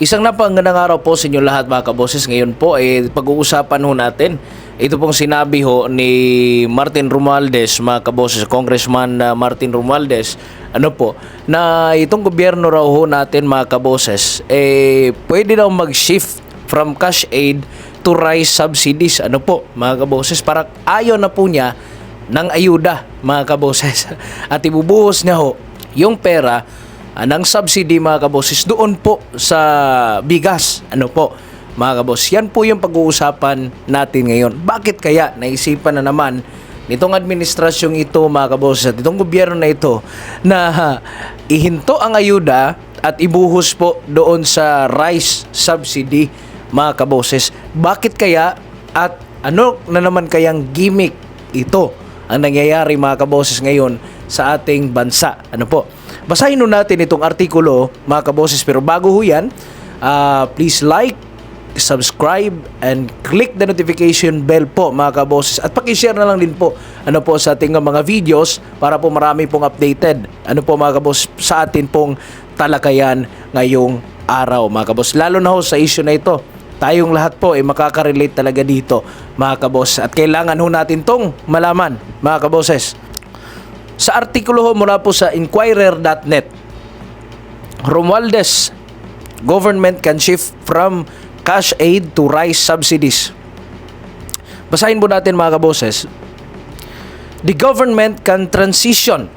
Isang napangandang araw po sa inyo lahat mga kaboses. Ngayon po pag-uusapan ho natin ito pong sinabi ho ni Martin Romualdez, mga kaboses, Congressman Martin Romualdez, na itong gobyerno raw ho natin mga kaboses, pwede daw mag-shift from cash aid to rice subsidies. Mga kaboses, para ayaw na po niya ng ayuda mga kaboses at ibubuhos niya ho yung pera ng subsidy mga kaboses doon po sa bigas. Mga kabos, yan po yung pag-uusapan natin ngayon. Bakit kaya naisipan na naman nitong administrasyong ito mga kaboses at itong gobyerno na ito na ihinto ang ayuda at ibuhos po doon sa rice subsidy mga kaboses? Bakit kaya at ano na naman kayang gimmick ito ang nangyayari mga kaboses ngayon sa ating bansa? Basahin nun natin itong artikulo mga kaboses, pero bago ho yan, please like, subscribe, and click the notification bell po mga kaboses, at pakishare na lang din po sa ating mga videos para po marami pong updated mga kaboses sa atin pong talakayan ngayong araw mga kaboses. Lalo na ho sa issue na ito, tayong lahat po ay makaka-relate talaga dito mga kaboses, at kailangan ho natin tong malaman mga kaboses. Sa artikulo ho mula po sa Inquirer.net, Romualdez, government can shift from cash aid to rice subsidies. Basahin po natin mga kaboses. The government can transition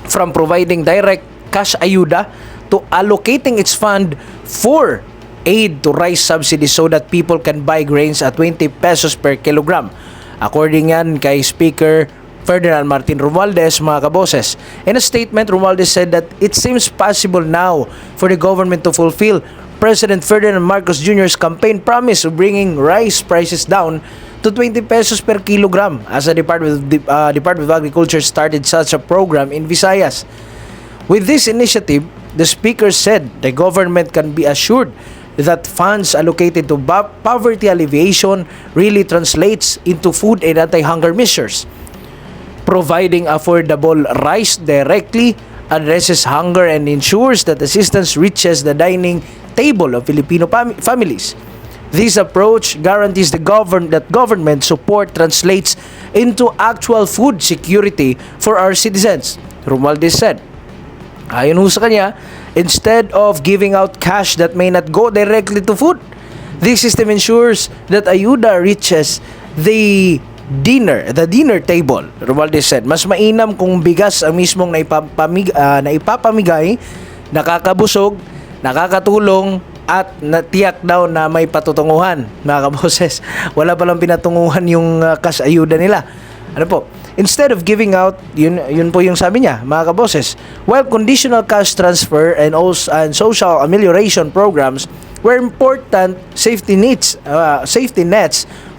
from providing direct cash ayuda to allocating its fund for aid to rice subsidies so that people can buy grains at 20 pesos per kilogram. According yan kay Speaker Ferdinand Martin Romualdez mga kaboses. In a statement, Romualdez said that it seems possible now for the government to fulfill President Ferdinand Marcos Jr.'s campaign promise of bringing rice prices down to 20 pesos per kilogram, as the Department of Agriculture started such a program in Visayas. With this initiative, the speaker said the government can be assured that funds allocated to poverty alleviation really translates into food and anti-hunger measures. Providing affordable rice directly addresses hunger and ensures that assistance reaches the dining table of Filipino families. This approach guarantees that government support translates into actual food security for our citizens, Romualdez said. Ayon ho sa kanya, instead of giving out cash that may not go directly to food, this system ensures that ayuda reaches the dinner table. Romualdez said, mas mainam kung bigas ang mismong naipapamigay, nakakabusog, nakakatulong, at natiyak daw na may patutunguhan mga kaboses. Wala palang pinatunguhan yung cash ayuda nila. Instead of giving out, yun po yung sabi niya mga kaboses, while conditional cash transfer and social amelioration programs were important safety nets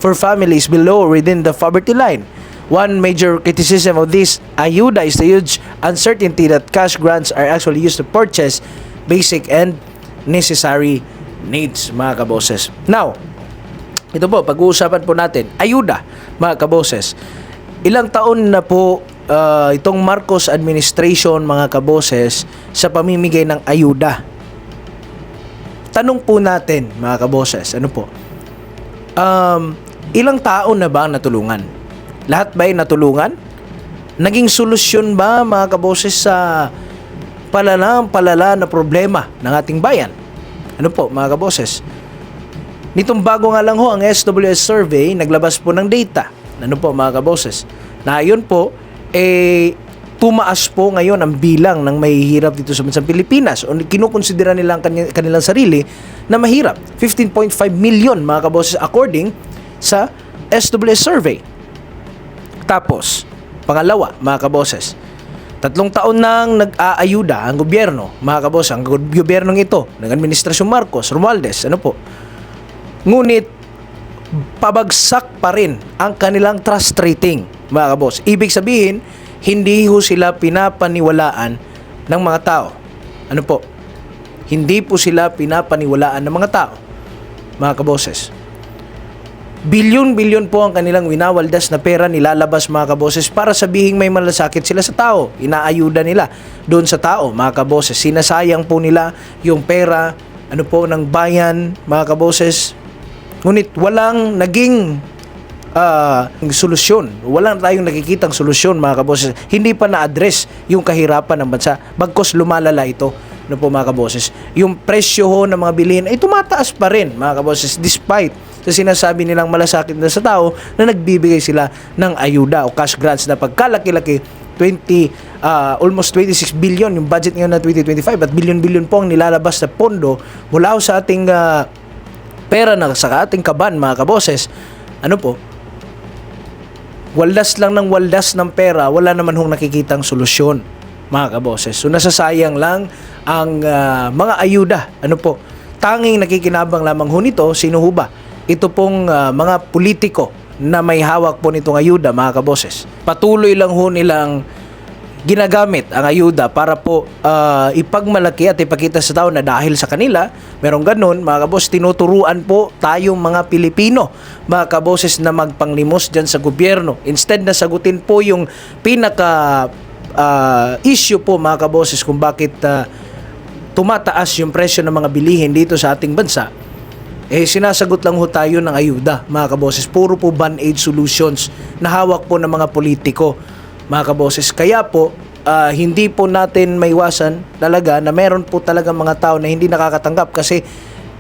for families below or within the poverty line. One major criticism of this ayuda is the huge uncertainty that cash grants are actually used to purchase basic and necessary needs mga kaboses. Now, ito po, pag-uusapan po natin, ayuda mga kaboses. Ilang taon na po itong Marcos administration mga kaboses sa pamimigay ng ayuda. Tanong po natin mga kaboses, ilang taon na ba ang natulungan? Lahat ba ay natulungan? Naging solusyon ba mga kaboses sa palala na problema ng ating bayan? Mga kaboses? Nitong bago nga lang ho ang SWS survey, naglabas po ng data. Mga kaboses? Na yun po, tumaas po ngayon ang bilang ng mahihirap dito sa bansang Pilipinas, o kinukonsidera nila ang kanilang sarili na mahirap. 15.5 million mga kaboses according sa SWS survey. Tapos, pangalawa mga kaboses, 3 taon nang nag-aayuda ang gobyerno, mga kaboses, ang gobyernong ito ng Administrasyong Marcos Romualdez, ngunit pabagsak pa rin ang kanilang trust rating, mga kaboses. Ibig sabihin, hindi ho sila pinapaniwalaan ng mga tao. Hindi po sila pinapaniwalaan ng mga tao, mga kaboses. Bilyon-bilyon po ang kanilang winawaldas na pera nilalabas mga kaboses para sabihing may malasakit sila sa tao. Inaayuda nila doon sa tao mga kaboses. Sinasayang po nila yung pera ng bayan, mga kaboses. Ngunit walang naging solusyon. Wala tayong nakikitang solusyon, mga kaboses. Hindi pa na-address yung kahirapan ng bansa. Bagkos lumalala ito, mga kaboses. Yung presyo ho ng mga bilihin ay tumataas pa rin, mga kaboses, despite sa sinasabi nilang malasakit na sa tao na nagbibigay sila ng ayuda o cash grants na pagkalaki-laki, almost 26 billion yung budget ngayon na 2025 at billion-billion po ang nilalabas na pondo mula sa ating pera na sa ating kaban, mga kaboses. Waldas lang ng waldas ng pera, wala naman hong nakikitang solusyon, mga kaboses. So nasasayang lang ang mga ayuda. Tanging nakikinabang lamang ho nito, sino ho ba? Ito pong mga politiko na may hawak po nitong ayuda, mga kaboses. Patuloy lang ho nilang ginagamit ang ayuda para po ipagmalaki at ipakita sa tao na dahil sa kanila, merong ganun, mga kaboses, tinuturuan po tayong mga Pilipino, mga kaboses, na magpanglimos dyan sa gobyerno. Instead na sagutin po yung pinaka issue po, mga kaboses, kung bakit tumataas yung presyo ng mga bilihin dito sa ating bansa, sinasagot lang ho tayo ng ayuda, mga kaboses. Puro po band-aid solutions na hawak po ng mga politiko, mga kaboses. Kaya po, hindi po natin maiwasan talaga na meron po talaga mga tao na hindi nakakatanggap kasi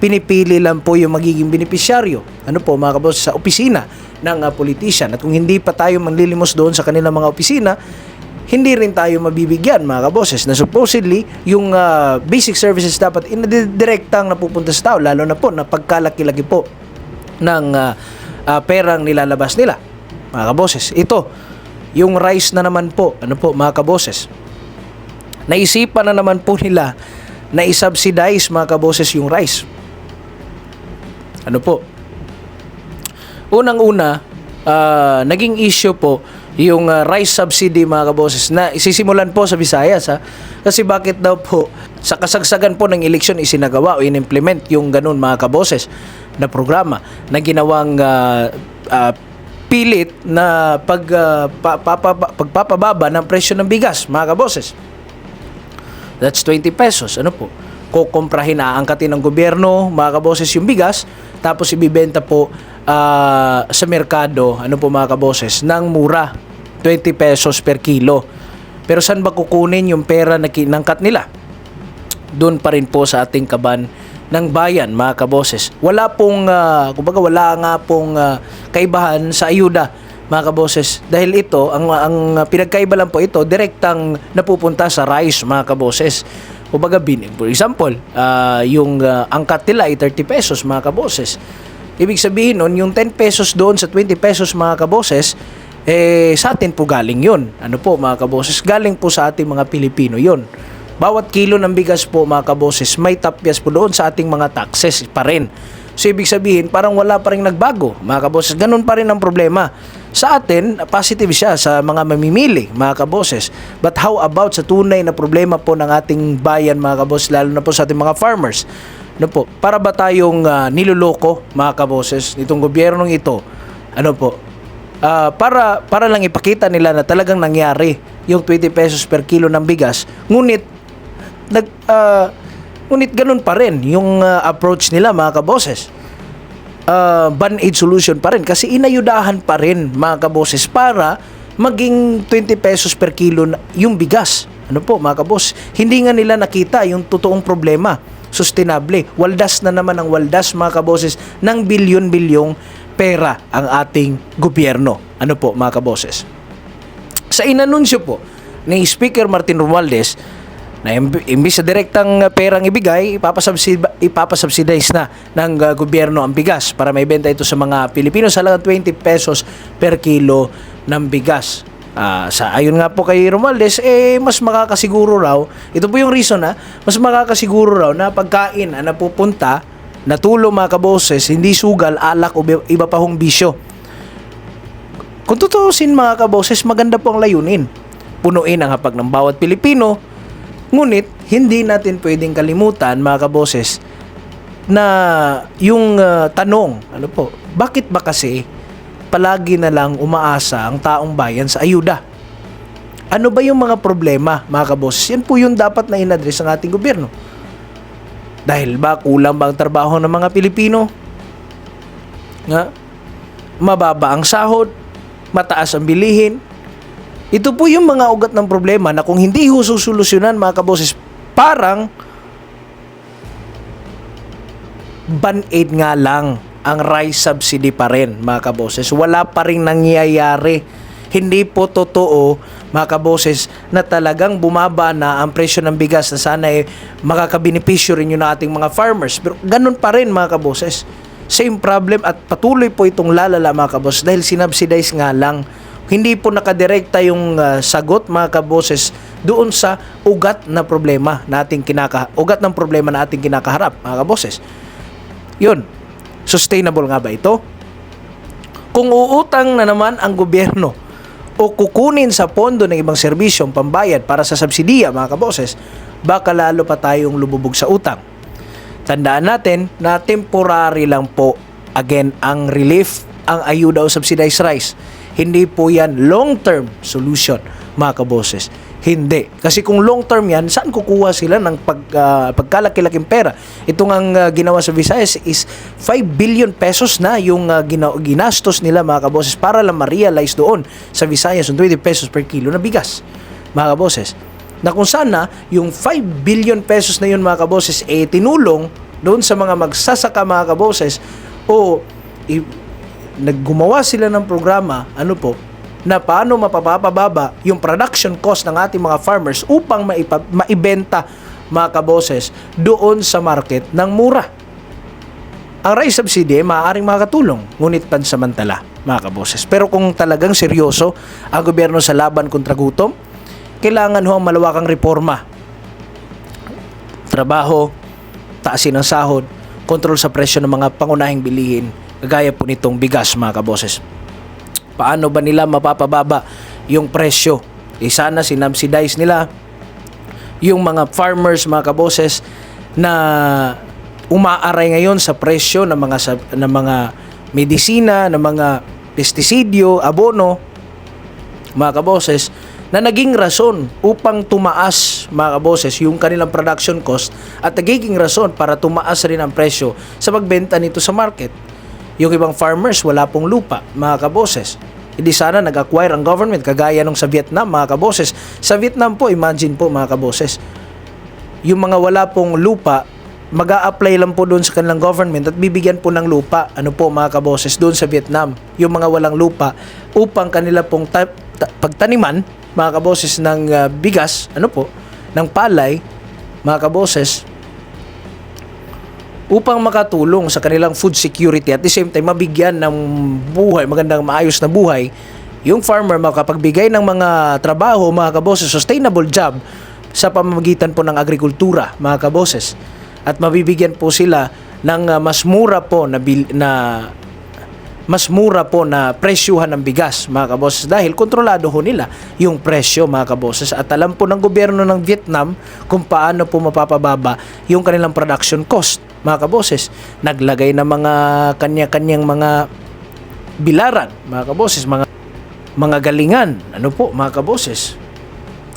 pinipili lang po yung magiging benepisyaryo. Mga kaboses, sa opisina ng politician. At kung hindi pa tayo manlilimos doon sa kanilang mga opisina, hindi rin tayo mabibigyan, mga kaboses, na supposedly yung basic services dapat direktang napupunta sa tao, lalo na po na pagkalaki-laki po ng perang nilalabas nila, mga kaboses. Ito, yung rice na naman po, mga kaboses, naisipan na naman po nila na isubsidize, mga kaboses, yung rice. Unang-una, naging issue po yung rice subsidy, mga kaboses, na isisimulan po sa Visayas, kasi bakit daw po sa kasagsagan po ng eleksyon isinagawa o in-implement yung ganun, mga kaboses, na programa na ginawang pilit na pagpapababa ng presyo ng bigas, mga kaboses. That's 20 pesos. Kukomprahin, aangkatin ng gobyerno, mga kaboses, yung bigas, tapos ibibenta po sa merkado, mga kaboses, ng mura, 20 pesos per kilo. Pero saan ba kukunin yung pera na kinangkat nila? Doon pa rin po sa ating kaban ng bayan, mga kaboses. Wala nga pong kaibahan sa ayuda, mga kaboses. Dahil ito, ang pinagkaiba lang po ito, direktang napupunta sa rice, mga kaboses. For example, yung angkat nila ay 30 pesos, mga kaboses. Ibig sabihin nun, yung 10 pesos doon sa 20 pesos, mga kaboses, sa atin po galing yun. Mga kaboses? Galing po sa ating mga Pilipino yun. Bawat kilo ng bigas po, mga kaboses, may tapyas po doon sa ating mga taxes pa rin. So, ibig sabihin, parang wala pa rin nagbago, mga kaboses. Ganun pa rin ang problema. Sa atin, positive siya sa mga mamimili, mga kaboses. But how about sa tunay na problema po ng ating bayan, mga kaboses, lalo na po sa ating mga farmers? Para ba tayong niloloko, mga kaboses, nitong gobyernong ito? Para lang ipakita nila na talagang nangyari yung 20 pesos per kilo ng bigas, ngunit ganun pa rin yung approach nila, mga kaboses. Band-aid solution pa rin kasi inayudahan pa rin, mga kaboses, para maging 20 pesos per kilo yung bigas. Mga kaboses, hindi nga nila nakita yung totoong problema. Sustainable. Waldas na naman ang waldas, mga kaboses, ng bilyon-bilyong pera ang ating gobyerno. Mga kaboses? Sa inanunsyo po ni Speaker Martin Romualdez na imbis sa direktang perang ibigay, ipapasubsidize na ng gobyerno ang bigas para may benta ito sa mga Pilipino sa halagang 20 pesos per kilo ng bigas. Ayon nga po kay Romualdez, mas makakasiguro raw, ito po yung reason, mas makakasiguro raw na pagkain na napupunta na tulo, mga kaboses, hindi sugal, alak o iba pa hong bisyo. Kung tutuusin, mga kaboses, maganda po ang layunin. Punuin ang hapag ng bawat Pilipino, ngunit hindi natin pwedeng kalimutan, mga kaboses, na yung tanong, bakit ba kasi palagi na lang umaasa ang taong bayan sa ayuda? Ano ba yung mga problema, mga kaboses? Yan po yung dapat na in-address ng ating gobyerno. Dahil ba kulang ba ang trabaho ng mga Pilipino? Nga? Mababa ang sahod, mataas ang bilihin. Ito po yung mga ugat ng problema na kung hindi ho susolusyonan, mga kaboses, parang band-aid nga lang ang rice subsidy pa rin, mga kaboses. Wala pa rin nangyayari. Hindi po totoo, mga kaboses, na talagang bumaba na ang presyo ng bigas na sana makakabenepisyo rin yun ng ating mga farmers. Pero ganun pa rin, mga kaboses. Same problem at patuloy po itong lalala, mga kaboses, dahil sinubsidize nga lang. Hindi po nakadirekta yung sagot, mga kaboses, doon sa ugat na problema na ating kinakaharap, mga kaboses. Yun. Sustainable nga ba ito? Kung uutang na naman ang gobyerno o kukunin sa pondo ng ibang serbisyong pambayad para sa subsidiya, mga kaboses, baka lalo pa tayong lumubog sa utang. Tandaan natin na temporary lang po, again, ang relief, ang ayuda o subsidized rice. Hindi po yan long-term solution, mga kaboses. Hindi. Kasi kung long-term yan, saan kukuha sila ng pagkalaki-laking pera? Itong ang ginawa sa Visayas is 5 billion pesos na yung ginastos nila, mga kaboses, para lang ma-realize doon sa Visayas yung 20 pesos per kilo na bigas, mga kaboses. Na kung sana yung 5 billion pesos na yun, mga kaboses, tinulong doon sa mga magsasaka, mga kaboses, o naggumawa sila ng programa, na paano mapapababa yung production cost ng ating mga farmers upang maibenta, mga kaboses, doon sa market ng mura. Ang rice subsidy ay maaaring makatulong, ngunit pansamantala, mga kaboses. Pero kung talagang seryoso ang gobyerno sa laban kontra gutom, kailangan ho ang malawakang reforma. Trabaho, taasin ang sahod, kontrol sa presyo ng mga pangunahing bilihin, kagaya po nitong bigas, mga kaboses. Paano ba nila mapapababa yung presyo? Sana sinubsidize nila yung mga farmers, mga kaboses, na umaaray ngayon sa presyo ng mga medisina, ng mga pestisidyo, abono, mga kaboses, na naging rason upang tumaas, mga kaboses, yung kanilang production cost at nagiging rason para tumaas rin ang presyo sa pagbenta nito sa market. Yung ibang farmers, wala pong lupa, mga kaboses. Hindi sana nag-acquire ang government kagaya nung sa Vietnam, mga kaboses. Sa Vietnam po, imagine po, mga kaboses, yung mga wala pong lupa, mag-a-apply lang po doon sa kanilang government at bibigyan po ng lupa, mga kaboses, doon sa Vietnam, yung mga walang lupa, upang kanila pong pagtaniman, mga kaboses, ng bigas, ng palay, mga kaboses, upang makatulong sa kanilang food security at the same time mabigyan ng buhay, magandang maayos na buhay, yung farmer makapagbigay ng mga trabaho, mga kaboses, sustainable job sa pamamagitan po ng agrikultura, mga kaboses. At mabibigyan po sila ng mas mura po na presyuhan ng bigas, mga kaboses, dahil kontrolado ho nila yung presyo, mga kaboses, at alam po ng gobyerno ng Vietnam kung paano po mapapababa yung kanilang production cost, mga kaboses. Naglagay ng mga kanya-kanyang mga bilaran, mga kaboses, mga galingan, mga kaboses,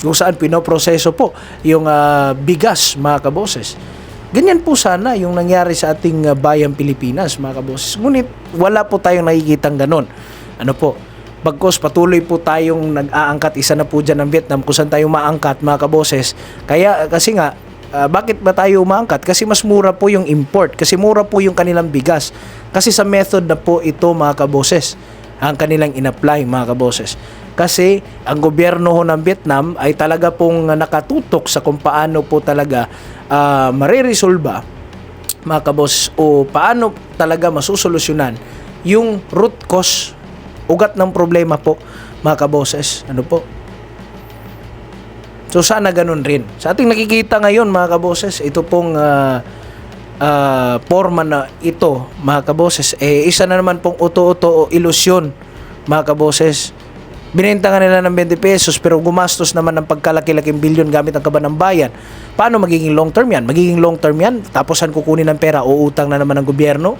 kung saan pinoproseso po yung bigas, mga kaboses. Ganyan po sana yung nangyari sa ating bayang Pilipinas, mga kaboses. Ngunit wala po tayong nakikitang ganun. Bagkos patuloy po tayong nag-aangkat, isa na po dyan ng Vietnam kung saan tayo maangkat, mga kaboses. Kasi bakit ba tayo umaangkat? Kasi mas mura po yung import. Kasi mura po yung kanilang bigas. Kasi sa method na po ito, mga kaboses, ang kanilang in-apply, mga kaboses. Kasi ang gobyerno ho ng Vietnam ay talaga pong nakatutok sa kung paano po talaga mariresolba, mga kaboses, o paano talaga masusolusyonan yung root cause, ugat ng problema po, mga kaboses. So sana ganun rin. Sa ating nakikita ngayon, mga kaboses, ito pong forma na ito, mga kaboses, isa na naman pong uto-uto o ilusyon, mga kaboses. Binenta nga nila ng 20 pesos pero gumastos naman ng pagkalaki-laking bilyon gamit ang kaban ng bayan. Paano magiging long term yan? Magiging long term yan, tapos saan kukunin ng pera? Uutang na naman ng gobyerno,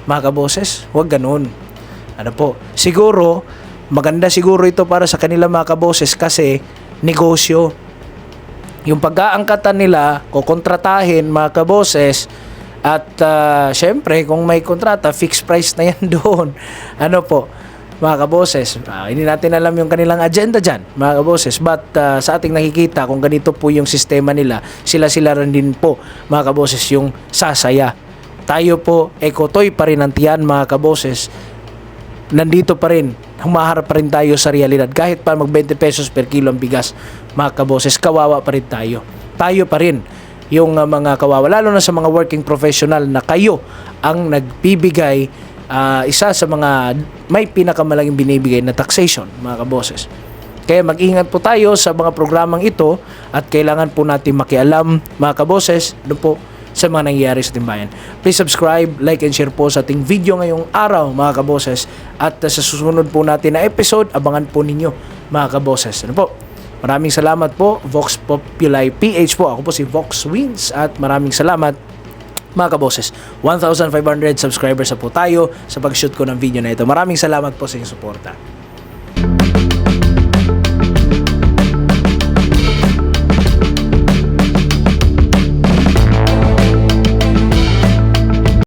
mga kaboses? Huwag ganun. Siguro, maganda siguro ito para sa kanila, mga kaboses, kasi negosyo. yung pag-aangkatan nila, kukontratahin mga kaboses, at syempre kung may kontrata, fixed price na yan doon. Ano po, mga kaboses, hindi natin alam yung kanilang agenda dyan, mga kaboses, but sa ating nakikita, kung ganito po yung sistema nila, sila rin din po, mga kaboses, yung sasaya. Tayo po, ekotoy pa rin ang tiyan, mga kaboses, nandito pa rin, humaharap pa rin tayo sa realidad. Kahit pa mag 20 pesos per kilo ang bigas, mga kaboses, kawawa pa rin tayo. Tayo pa rin yung mga kawawa, lalo na sa mga working professional na kayo ang nagbibigay, isa sa mga may pinakamalaking binibigay na taxation, mga kaboses. Kaya mag-ingat po tayo sa mga programang ito at kailangan po natin makialam, mga kaboses, doon po sa mga nangyayari sa timbayan. Please subscribe, like and share po sa ating video ngayong araw, mga kaboses. At sa susunod po natin na episode, abangan po ninyo, mga kaboses. Ano po? Maraming salamat po, Vox Populi PH po. Ako po si Vox Wins at maraming salamat, mga kaboses. 1,500 subscribers na po tayo sa pag-shoot ko ng video na ito. Maraming salamat po sa inyong suporta.